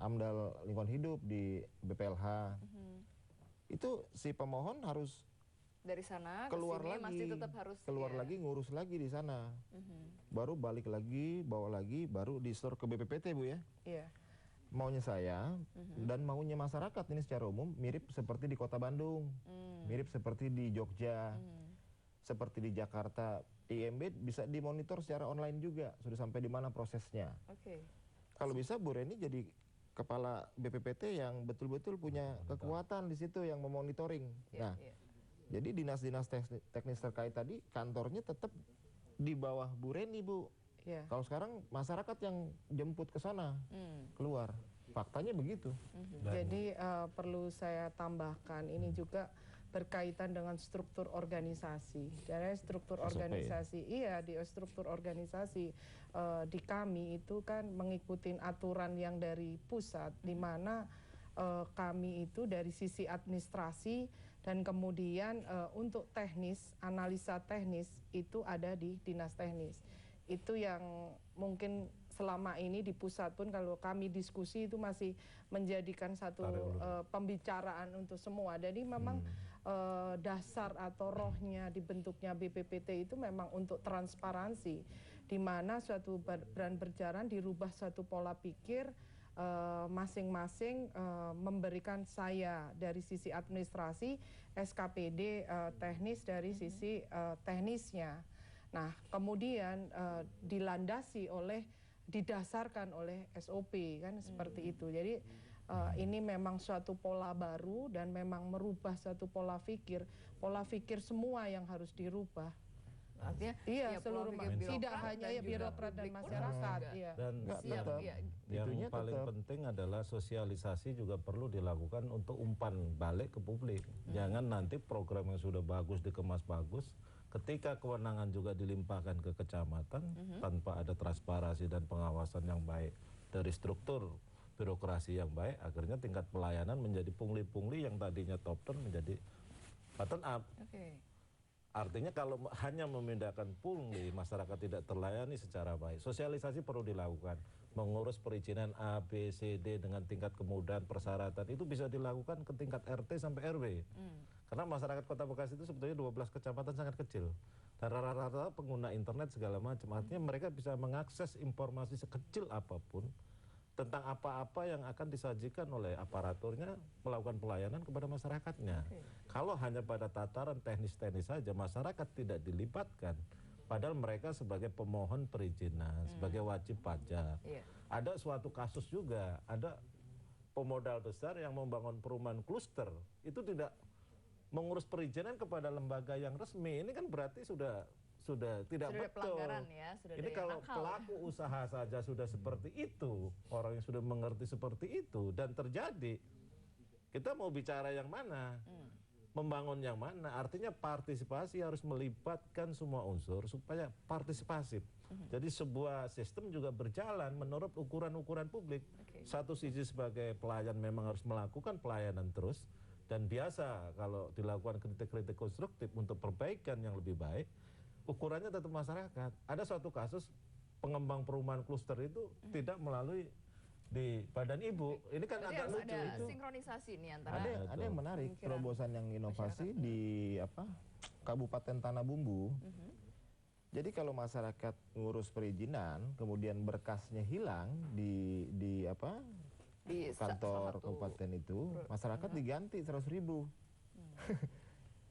AMDAL lingkungan hidup di BPLH. Itu si pemohon harus dari sana keluar kesini lagi, masih tetap harus keluar lagi, ngurus lagi di sana. Baru balik lagi, bawa lagi, baru di store ke BPPT, Bu ya. Iya. Maunya saya dan maunya masyarakat ini secara umum mirip seperti di Kota Bandung, mirip seperti di Jogja, seperti di Jakarta. IMB bisa dimonitor secara online juga, sudah sampai di mana prosesnya. Oke. Kalau bisa Bu Reni jadi kepala BPPT yang betul-betul punya kekuatan di situ yang memonitoring. Nah, jadi dinas-dinas teknis terkait tadi kantornya tetap di bawah Bu Reni, Bu. Kalau sekarang masyarakat yang jemput ke sana, keluar. Faktanya begitu. Jadi perlu saya tambahkan, ini juga berkaitan dengan struktur organisasi. Jadi struktur organisasi, iya di struktur organisasi di kami itu kan mengikuti aturan yang dari pusat, di mana kami itu dari sisi administrasi dan kemudian untuk teknis, analisa teknis itu ada di dinas teknis. Itu yang mungkin selama ini di pusat pun kalau kami diskusi itu masih menjadikan satu pembicaraan untuk semua. Jadi memang dasar atau rohnya dibentuknya BPPT itu memang untuk transparansi, di mana suatu brand berjalan dirubah suatu pola pikir masing-masing memberikan saya dari sisi administrasi, SKPD teknis dari sisi teknisnya. Nah, kemudian dilandasi oleh, didasarkan oleh SOP kan seperti itu. Jadi ini memang suatu pola baru dan memang merubah suatu pola fikir semua yang harus dirubah. Artinya iya, seluruh tidak hanya ya birokrat dan masyarakat. Iya. Dan yang paling penting adalah sosialisasi juga perlu dilakukan untuk umpan balik ke publik. Jangan nanti program yang sudah bagus dikemas bagus, ketika kewenangan juga dilimpahkan ke kecamatan tanpa ada transparansi dan pengawasan yang baik dari struktur birokrasi yang baik, akhirnya tingkat pelayanan menjadi pungli-pungli yang tadinya top down menjadi bottom up. Artinya kalau hanya memindahkan pungli, masyarakat tidak terlayani secara baik. Sosialisasi perlu dilakukan. Mengurus perizinan A, B, C, D dengan tingkat kemudahan, persyaratan itu bisa dilakukan ke tingkat RT sampai RW. Karena masyarakat Kota Bekasi itu sebetulnya 12 kecamatan sangat kecil. Dan rata-rata pengguna internet segala macam. Artinya mereka bisa mengakses informasi sekecil apapun tentang apa-apa yang akan disajikan oleh aparaturnya, melakukan pelayanan kepada masyarakatnya. Kalau hanya pada tataran teknis-teknis saja, masyarakat tidak dilibatkan, padahal mereka sebagai pemohon perizinan, sebagai wajib pajak. Ada suatu kasus juga, ada pemodal besar yang membangun perumahan kluster, itu tidak mengurus perizinan kepada lembaga yang resmi. Ini kan berarti sudah tidak betul. Ya, ini kalau pelaku usaha saja sudah seperti itu, orang yang sudah mengerti seperti itu dan terjadi, kita mau bicara yang mana? Membangun yang mana? Artinya partisipasi harus melibatkan semua unsur supaya partisipasif. Jadi sebuah sistem juga berjalan menurut ukuran-ukuran publik. Satu sisi sebagai pelayan memang harus melakukan pelayanan terus, dan biasa kalau dilakukan kritik-kritik konstruktif untuk perbaikan yang lebih baik, ukurannya tetap masyarakat. Ada suatu kasus pengembang perumahan kluster itu tidak melalui di badan ibu. Ini kan agak lucu. Ada sinkronisasi nih antara. Ada yang menarik, terobosan yang inovasi di Kabupaten Tanah Bumbu. Jadi kalau masyarakat ngurus perizinan, kemudian berkasnya hilang di kantor kabupaten itu, masyarakat diganti 100.000.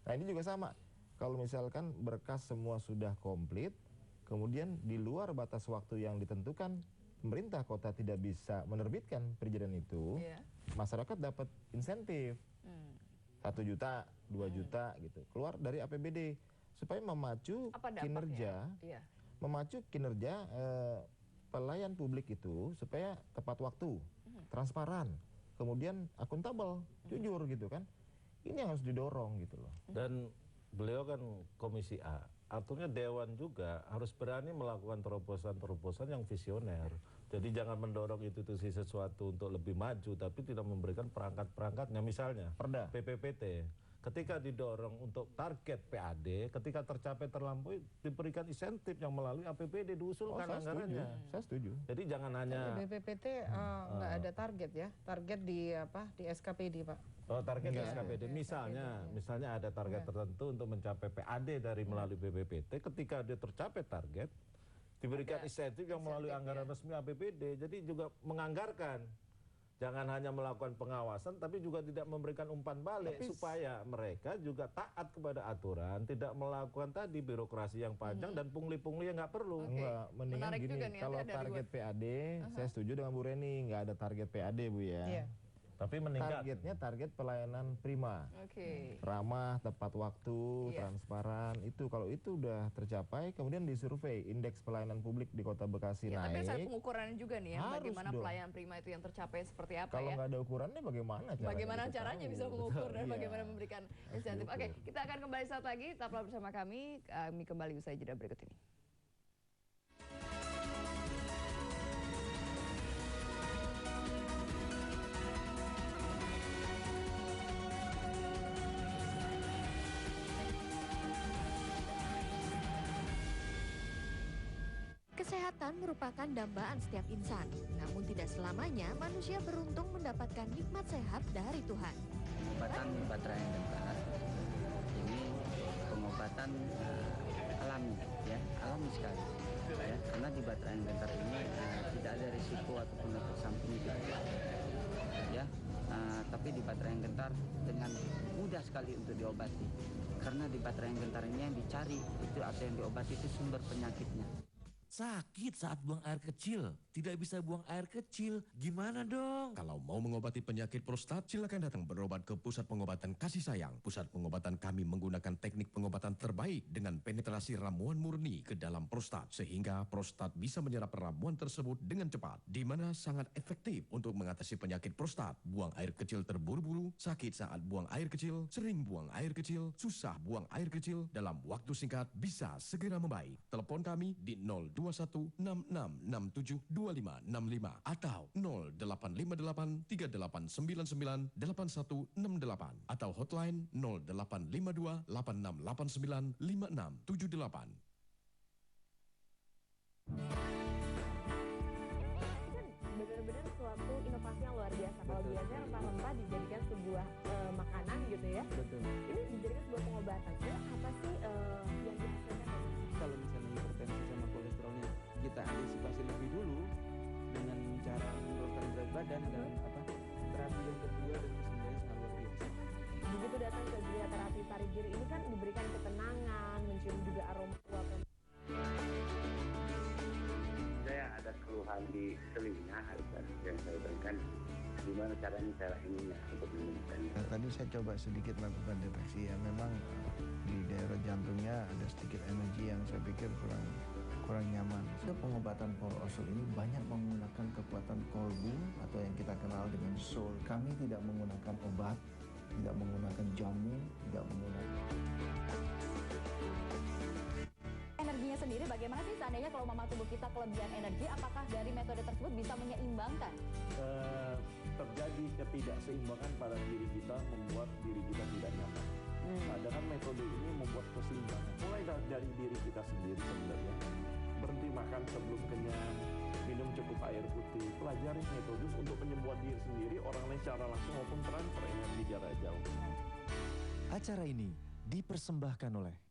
Nah ini juga sama. Kalau misalkan berkas semua sudah komplit, kemudian di luar batas waktu yang ditentukan, pemerintah kota tidak bisa menerbitkan perizinan itu, masyarakat dapat insentif 1 juta, 2 juta gitu, keluar dari APBD supaya memacu kinerja, pelayan publik itu supaya tepat waktu, transparan, kemudian akuntabel, jujur gitu kan. Ini yang harus didorong gitu loh. Dan beliau kan Komisi A, artinya Dewan juga harus berani melakukan terobosan-terobosan yang visioner. Jadi jangan mendorong institusi sesuatu untuk lebih maju, tapi tidak memberikan perangkat-perangkatnya. Misalnya, Perda. BPPT. ketika didorong untuk target PAD, ketika tercapai terlampaui diberikan insentif yang melalui APBD diusulkan anggarannya. Saya setuju. Jadi jangan hanya BPPT nggak ada target ya, target di SKPD Pak. Oh, target SKPD. Misalnya ada target tertentu untuk mencapai PAD dari melalui BPPT, ketika dia tercapai target diberikan insentif yang melalui anggaran resmi APBD. Jadi juga menganggarkan. Jangan hanya melakukan pengawasan, tapi juga tidak memberikan umpan balik supaya mereka juga taat kepada aturan, tidak melakukan tadi birokrasi yang panjang dan pungli-pungli yang nggak perlu. Enggak, mendingan Menarik gini, juga nih, kalau ada target PAD, saya setuju dengan Bu Reni, nggak ada target PAD Bu ya. Iya. Tapi meningkat. Targetnya target pelayanan prima, ramah, tepat waktu, transparan. Itu kalau itu udah tercapai, kemudian disurvei indeks pelayanan publik di Kota Bekasi Ya, tapi naik. saya pengukurannya juga nih ya, Harus bagaimana dong. pelayanan prima itu yang tercapai seperti apa Kalau ya? nggak ada ukurannya bagaimana caranya? Bagaimana kita caranya tahu? bisa mengukur dan Iya. bagaimana memberikan insentif. Oke, kita akan kembali saat lagi. Tetaplah bersama kami. Kami kembali usai jeda berikut ini. Kesehatan merupakan dambaan setiap insan, namun tidak selamanya manusia beruntung mendapatkan nikmat sehat dari Tuhan. Pengobatan baterai yang gentar ini pengobatan alami, ya, alami sekali. Ya, karena di baterai yang gentar ini tidak ada risiko ataupun efek samping itu ya. Tapi di baterai yang gentar dengan mudah sekali untuk diobati. Karena di baterai yang gentar ini yang dicari itu atau yang diobati itu sumber penyakitnya. Sakit saat buang air kecil, tidak bisa buang air kecil, gimana dong? Kalau mau mengobati penyakit prostat, silakan datang berobat ke Pusat Pengobatan Kasih Sayang. Pusat pengobatan kami menggunakan teknik pengobatan terbaik dengan penetrasi ramuan murni ke dalam prostat, sehingga prostat bisa menyerap ramuan tersebut dengan cepat, di mana sangat efektif untuk mengatasi penyakit prostat, buang air kecil terburu-buru, sakit saat buang air kecil, sering buang air kecil, susah buang air kecil, dalam waktu singkat bisa segera membaik. Telepon kami di 02166672565 atau 085838998168 atau hotline 085286895678. Benar-benar suatu inovasi yang luar biasa. Kalau biasanya rempah-rempah dijadikan sebuah makanan gitu ya. Betul. Ini dijadikan sebuah pengobatan. Jadi apa sih yang dihasilkan? Kalau misalnya hipertensi sama kolesterolnya kita antisipasi lebih dulu dengan cara menurunkan berat badan dan terapi yang kedua dan kesembuhannya sangat luar biasa. Begitu datang ke Gria Terapi Parigiri ini kan diberikan ketenangan, mencium juga aroma uap. Saya ada keluhan di telinga yang saya berikan. Gimana caranya cara ininya untuk menemukannya? Tadi saya coba sedikit melakukan deteksi ya, memang di daerah jantungnya ada sedikit energi yang saya pikir kurang nyaman. Pengobatan Paul Osel ini banyak menggunakan kekuatan kolbu atau yang kita kenal dengan soul. Kami tidak menggunakan obat, tidak menggunakan jamu, tidak menggunakan. Energinya sendiri bagaimana sih seandainya kalau mama tubuh kita kelebihan energi, apakah dari metode tersebut bisa menyeimbangkan? Terjadi ketidakseimbangan pada diri kita membuat diri kita tidak nyaman. Nah, dengan metode ini membuat keseimbangan. Mulai dari diri kita sendiri sebenarnya. Berhenti makan sebelum kenyang, minum cukup air putih, pelajari metode untuk penyembuhan diri sendiri, orang lain secara langsung maupun transfer energi jarak jauh. Acara ini dipersembahkan oleh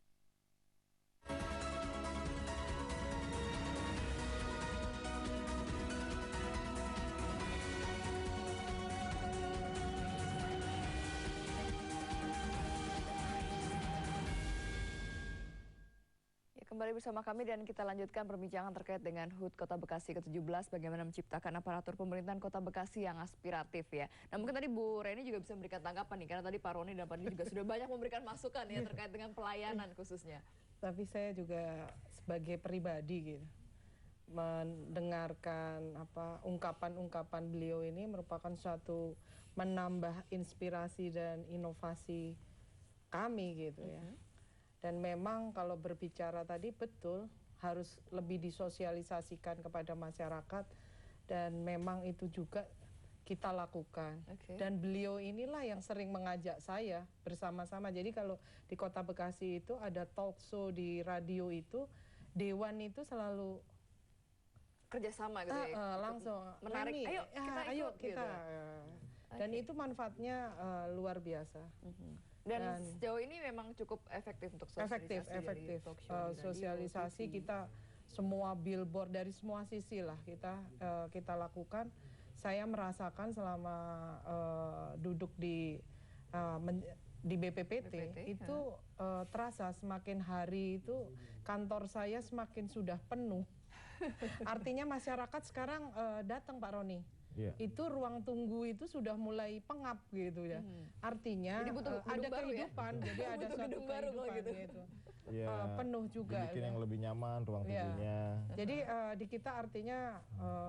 Kembali bersama kami dan kita lanjutkan perbincangan terkait dengan HUT Kota Bekasi ke-17, bagaimana menciptakan aparatur pemerintahan Kota Bekasi yang aspiratif ya. Nah mungkin tadi Bu Reni juga bisa memberikan tanggapan nih, karena tadi Pak Roni dan Pak Didi juga sudah banyak memberikan masukan ya terkait dengan pelayanan khususnya. Tapi saya juga sebagai pribadi gitu, mendengarkan ungkapan-ungkapan beliau ini merupakan suatu menambah inspirasi dan inovasi kami gitu ya. Dan memang kalau berbicara tadi betul harus lebih disosialisasikan kepada masyarakat, dan memang itu juga kita lakukan. Dan beliau inilah yang sering mengajak saya bersama-sama. Jadi kalau di Kota Bekasi itu ada talk show di radio itu, Dewan itu selalu kerjasama gitu ya, langsung menarik, Reni, ayo kita gitu. Dan itu manfaatnya luar biasa. Dan sejauh ini memang cukup efektif untuk sosialisasi. Efektif. Sosialisasi kita semua billboard dari semua sisi lah kita lakukan. Saya merasakan selama duduk di BPPT itu terasa semakin hari itu kantor saya semakin sudah penuh. Artinya masyarakat sekarang datang Pak Roni. Itu ruang tunggu itu sudah mulai pengap gitu ya. Artinya ada kehidupan, jadi ada suatu kehidupan gitu. Penuh juga. Dibikin yang lebih nyaman ruang tunggunya. Jadi di kita artinya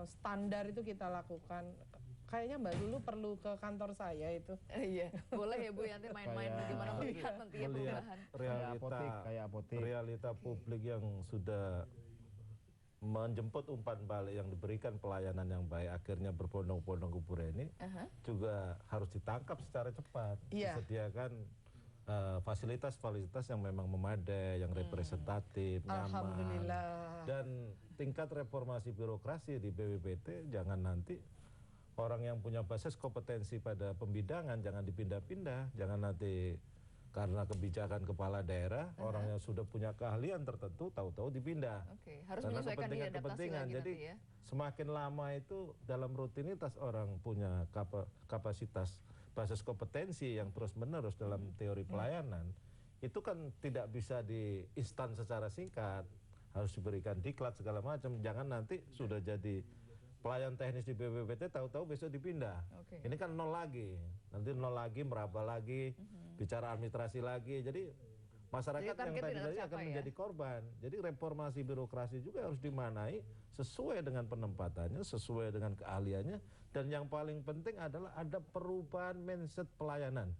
standar itu kita lakukan. Kayaknya Mbak Lulu perlu ke kantor saya itu. Iya, boleh ya Bu, nanti main-main bagaimana melihat nanti ya perubahan. Realita publik yang sudah menjemput umpan balik yang diberikan pelayanan yang baik, akhirnya berbondong-bondong ke Bu Reni, juga harus ditangkap secara cepat. Disediakan fasilitas-fasilitas yang memang memadai, yang representatif, nyaman. Dan tingkat reformasi birokrasi di BPPT jangan nanti orang yang punya basis kompetensi pada pembidangan jangan dipindah-pindah, jangan nanti karena kebijakan kepala daerah orang yang sudah punya keahlian tertentu tahu-tahu dipindah. Harus karena menyesuaikan kepentingan. Jadi ya. Semakin lama itu dalam rutinitas orang punya kapasitas basis kompetensi yang terus-menerus dalam teori pelayanan, itu kan tidak bisa diinstan secara singkat, harus diberikan diklat segala macam. Jangan nanti sudah jadi pelayan teknis di BPPT tahu-tahu besok dipindah. Ini kan nol lagi, nanti nol lagi, meraba lagi, bicara administrasi lagi. Jadi masyarakat yang tadi akan menjadi korban. Jadi reformasi birokrasi juga harus dimanai sesuai dengan penempatannya, sesuai dengan keahliannya, dan yang paling penting adalah ada perubahan mindset pelayanan.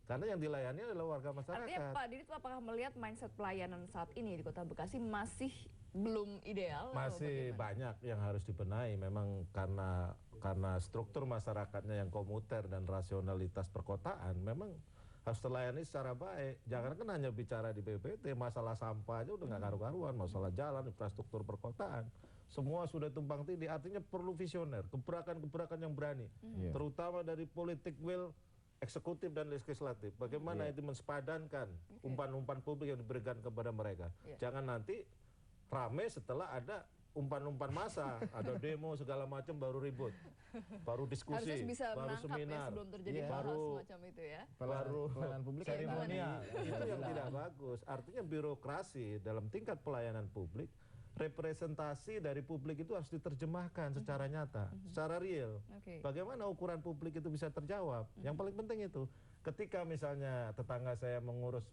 Karena yang dilayani adalah warga masyarakat. Artinya Pak Didi apakah melihat mindset pelayanan saat ini di Kota Bekasi masih belum ideal? Masih banyak yang harus dibenahi. Memang karena struktur masyarakatnya yang komuter dan rasionalitas perkotaan, memang harus terlayani secara baik. Jangan kan hanya bicara di BPPT, masalah sampah aja udah nggak karu-karuan, masalah jalan, infrastruktur perkotaan. Semua sudah tumpang tindih, artinya perlu visioner, gebrakan-gebrakan yang berani. Terutama dari politik will, eksekutif dan legislatif. Bagaimana itu mensepadankan umpan-umpan publik yang diberikan kepada mereka. Jangan nanti rame setelah ada umpan-umpan massa, ada demo segala macam baru ribut, baru diskusi, harusnya bisa baru seminar, sebelum terjadi baru semacam itu ya. Baru pelayanan publik seremonial. Itu yang tidak bagus. Artinya birokrasi dalam tingkat pelayanan publik, representasi dari publik itu harus diterjemahkan secara nyata, secara real. Bagaimana ukuran publik itu bisa terjawab? Yang paling penting itu, ketika misalnya tetangga saya mengurus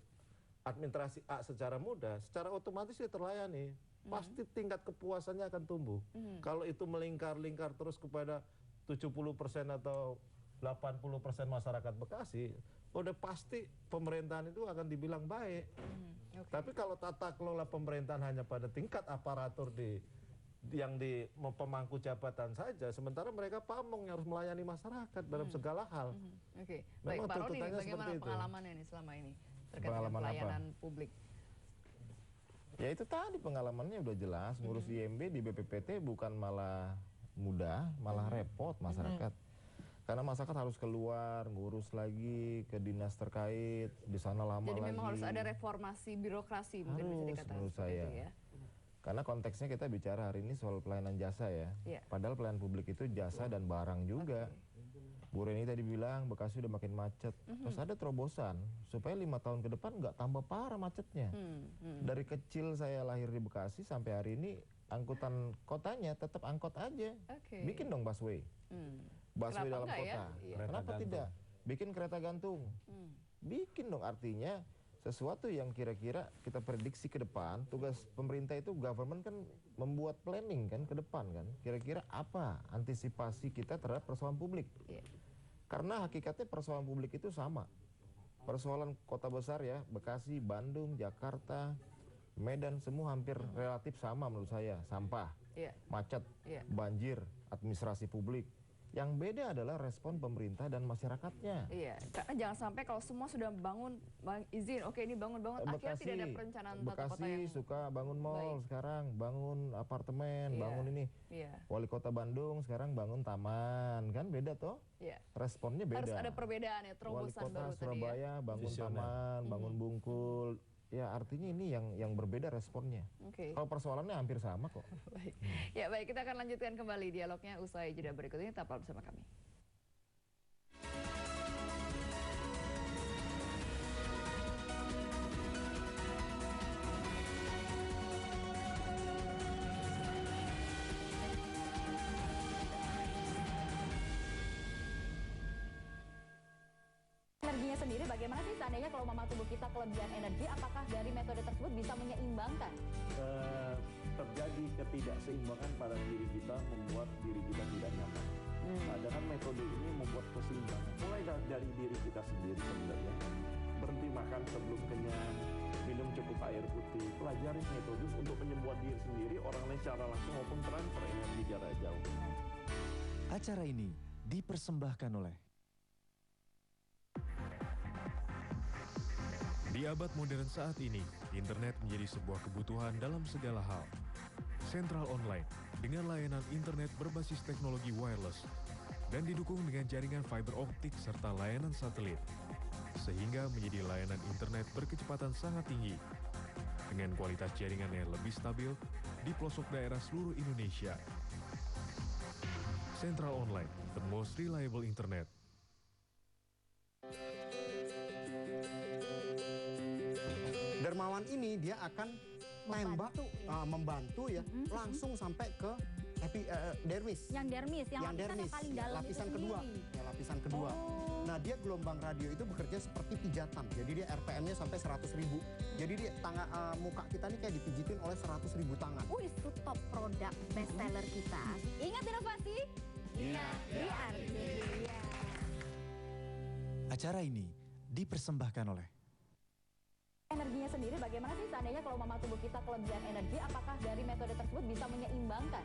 administrasi A secara mudah, secara otomatis dia terlayani. Pasti tingkat kepuasannya akan tumbuh. Kalau itu melingkar-lingkar terus kepada 70% atau 80% masyarakat Bekasi, udah pasti pemerintahan itu akan dibilang baik. Tapi kalau tata kelola pemerintahan hanya pada tingkat aparatur yang di pemangku jabatan saja, sementara mereka pamong yang harus melayani masyarakat dalam segala hal. Baik, Pak Roni, bagaimana pengalamannya nih selama ini terkait dengan pelayanan publik? Ya itu tadi pengalamannya udah jelas, ngurus IMB di BPPT bukan malah mudah, malah repot masyarakat. Karena masyarakat harus keluar, ngurus lagi ke dinas terkait, di sana lama lagi. Jadi memang harus ada reformasi birokrasi mungkin bisa dikatakan menurut seperti saya. itu ya. Karena konteksnya kita bicara hari ini soal pelayanan jasa ya. Padahal pelayanan publik itu jasa dan barang juga. Bu Reni tadi bilang Bekasi udah makin macet. Terus ada terobosan supaya 5 tahun ke depan nggak tambah parah macetnya. Dari kecil saya lahir di Bekasi sampai hari ini angkutan kotanya tetap angkot aja. Bikin dong busway. Busway dalam kota. Kenapa tidak? Bikin kereta gantung. Bikin dong, artinya sesuatu yang kira-kira kita prediksi ke depan. Tugas pemerintah itu government kan membuat planning kan ke depan kan. Kira-kira apa antisipasi kita terhadap persoalan publik. Karena hakikatnya persoalan publik itu sama. Persoalan kota besar ya, Bekasi, Bandung, Jakarta, Medan, semua hampir relatif sama menurut saya. Sampah, macet, banjir, administrasi publik. Yang beda adalah respon pemerintah dan masyarakatnya. Iya, karena jangan sampai kalau semua sudah bangun, izin, oke ini bangun, akhirnya tidak ada perencanaan tata kota yang suka bangun mall baik. sekarang, bangun apartemen, Iya. bangun ini. Iya. Wali Kota Bandung sekarang bangun taman, kan beda toh? Iya. Responnya beda. Harus ada perbedaan ya, Wali terobosan Kota baru Surabaya tadi ya. bangun taman, bangun Bungkul. Ya artinya ini yang berbeda responnya. Oke. Kalau persoalannya hampir sama kok. Baik. Ya baik, kita akan lanjutkan kembali dialognya usai jeda berikut ini. Tetaplah bersama kami. Energinya sendiri bagaimana sih seandainya kalau mama tubuh kita kelebihan energi, apakah dari metode tersebut bisa menyeimbangkan? Terjadi ketidakseimbangan pada diri kita membuat diri kita tidak nyaman. Nah, dengan metode ini membuat keseimbangan. Mulai dari diri kita sendiri sebenarnya. Berhenti makan sebelum kenyang, minum cukup air putih, pelajari metode untuk menyembuhkan diri sendiri, orang lain secara langsung maupun transfer energi jarak jauh. Acara ini dipersembahkan oleh Di abad modern saat ini, internet menjadi sebuah kebutuhan dalam segala hal. Sentral Online dengan layanan internet berbasis teknologi wireless dan didukung dengan jaringan fiber optik serta layanan satelit, sehingga menjadi layanan internet berkecepatan sangat tinggi dengan kualitas jaringan yang lebih stabil di pelosok daerah seluruh Indonesia. Sentral Online, the most reliable internet. Dermawan ini dia akan membantu ya, langsung sampai ke dermis. Yang dermis, yang paling dalam lapisan itu kedua. sendiri. Ya, lapisan kedua. Nah, dia gelombang radio itu bekerja seperti pijatan. Jadi dia RPM-nya sampai 100.000. Jadi dia muka kita nih kayak dipijitin oleh 100.000 tangan. Wih, itu top produk bestseller kita. Ingat inovasi? Ingat DRT. Acara ini dipersembahkan oleh Energinya sendiri bagaimana sih seandainya kalau mama tubuh kita kelebihan energi, apakah dari metode tersebut bisa menyeimbangkan?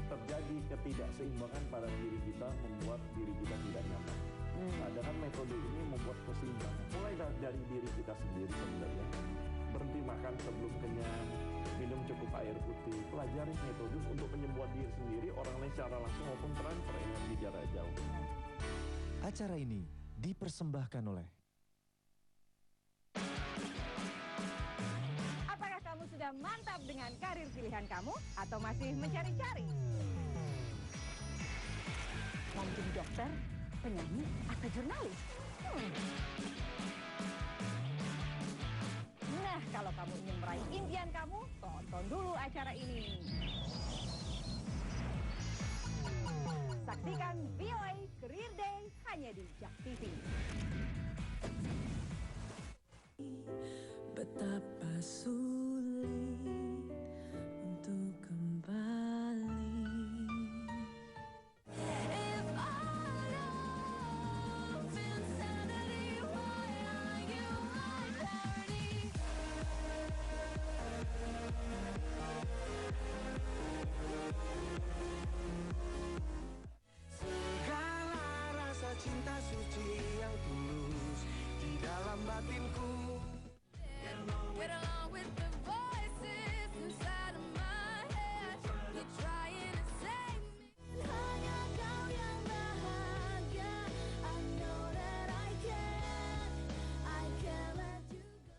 Terjadi ketidakseimbangan pada diri kita membuat diri kita tidak nyaman. Nah, dengan metode ini membuat keseimbangan. Mulai dari diri kita sendiri sebenarnya. Berhenti makan sebelum kenyang, minum cukup air putih, pelajari metode untuk menyembuhkan diri sendiri, orang lain secara langsung maupun transfer energi jarak jauh. Acara ini dipersembahkan oleh Sudah mantap dengan karir pilihan kamu atau masih mencari-cari? Mau menjadi dokter, penyanyi, atau jurnalis? Nah, kalau kamu ingin meraih impian kamu, tonton dulu acara ini. Saksikan VOA Career Day hanya di JAK TV. Betapa sulit untuk kembali. If I love insanity, why are you my parody? Segala rasa cinta suci yang tulus di dalam batinku. Get along with the voices inside of my head. You're trying to save me. Hanya kau yang bahagia. I know that I can let you go.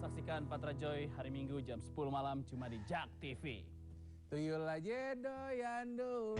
Saksikan Patra Joy hari Minggu jam 10 malam cuma di JAK TV. Tuyul aja doyan dulu.